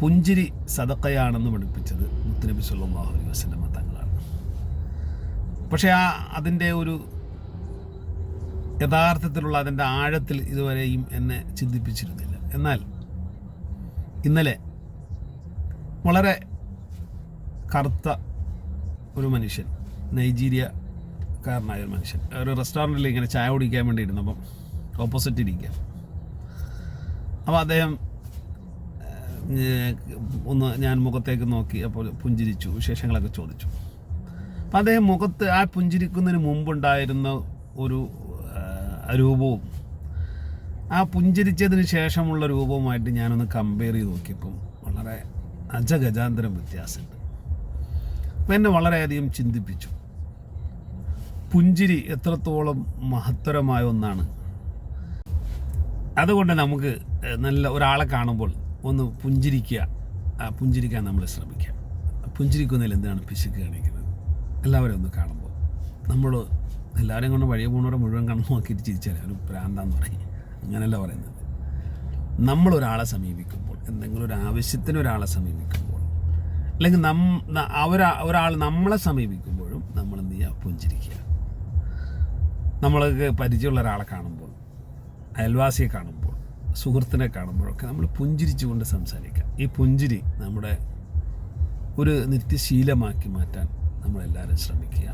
പുഞ്ചിരി സദഖയാണെന്ന് പഠിപ്പിച്ചത് മുത്തുനബി സല്ലല്ലാഹു അലൈഹി വസല്ലം തങ്ങളാണ്. പക്ഷേ അതിൻ്റെ ഒരു യഥാർത്ഥത്തിലുള്ള അതിൻ്റെ ആഴത്തിൽ ഇതുവരെയും എന്നെ ചിന്തിപ്പിച്ചിരുന്നില്ല. എന്നാൽ ഇന്നലെ വളരെ കറുത്ത ഒരു മനുഷ്യൻ, നൈജീരിയക്കാരനായ ഒരു മനുഷ്യൻ ഒരു റെസ്റ്റോറൻറ്റിൽ ഇങ്ങനെ ചായ കുടിക്കാൻ വേണ്ടി ഇരുന്നപ്പം ഓപ്പോസിറ്റ് ഇരിക്കുക. അപ്പോൾ അദ്ദേഹം ഞാൻ മുഖത്തേക്ക് നോക്കി, അപ്പോൾ പുഞ്ചിരിച്ചു, വിശേഷങ്ങളൊക്കെ ചോദിച്ചു. അപ്പം അദ്ദേഹം മുഖത്ത് ആ പുഞ്ചിരിക്കുന്നതിന് മുമ്പുണ്ടായിരുന്ന ഒരു രൂപവും ആ പുഞ്ചിരിച്ചതിന് ശേഷമുള്ള രൂപവുമായിട്ട് ഞാനൊന്ന് കമ്പയർ ചെയ്ത് നോക്കിയപ്പം വളരെ അജഗജാന്തരം വ്യത്യാസമുണ്ട്. അപ്പം എന്നെ വളരെയധികം ചിന്തിപ്പിച്ചു. പുഞ്ചിരി എത്രത്തോളം മഹത്തരമായ ഒന്നാണ്. അതുകൊണ്ട് നമുക്ക് നല്ല ഒരാളെ കാണുമ്പോൾ ഒന്ന് പുഞ്ചിരിക്കാൻ നമ്മൾ ശ്രമിക്കുക. പുഞ്ചിരിക്കുന്നതിൽ എന്താണ് പിശുക്ക് കാണിക്കുന്നത്? എല്ലാവരും ഒന്ന് കാണുമ്പോൾ നമ്മൾ എല്ലാവരെയും കൊണ്ട് വഴിയെ പോകുന്നവരെ മുഴുവൻ കണ്ണു നോക്കിയിട്ട് ചിരിച്ചാൽ ഒരു പ്രാന്താന്ന് പറയും. അങ്ങനെയല്ല പറയുന്നത്. നമ്മളൊരാളെ സമീപിക്കുമ്പോൾ, എന്തെങ്കിലും ഒരു ആവശ്യത്തിന് ഒരാളെ സമീപിക്കുമ്പോൾ, അല്ലെങ്കിൽ ഒരാൾ നമ്മളെ സമീപിക്കുമ്പോഴും നമ്മൾ എന്ത് ചെയ്യുക? പുഞ്ചിരിക്കുക. നമ്മൾക്ക് പരിചയമുള്ള ഒരാളെ കാണുമ്പോൾ, അയൽവാസിയെ കാണുമ്പോൾ, സുഹൃത്തിനെ കാണുമ്പോഴൊക്കെ നമ്മൾ പുഞ്ചിരിച്ചുകൊണ്ട് സംസാരിക്കുക. ഈ പുഞ്ചിരി നമ്മുടെ ഒരു നിത്യശീലമാക്കി മാറ്റാൻ നമ്മളെല്ലാവരും ശ്രമിക്കുക.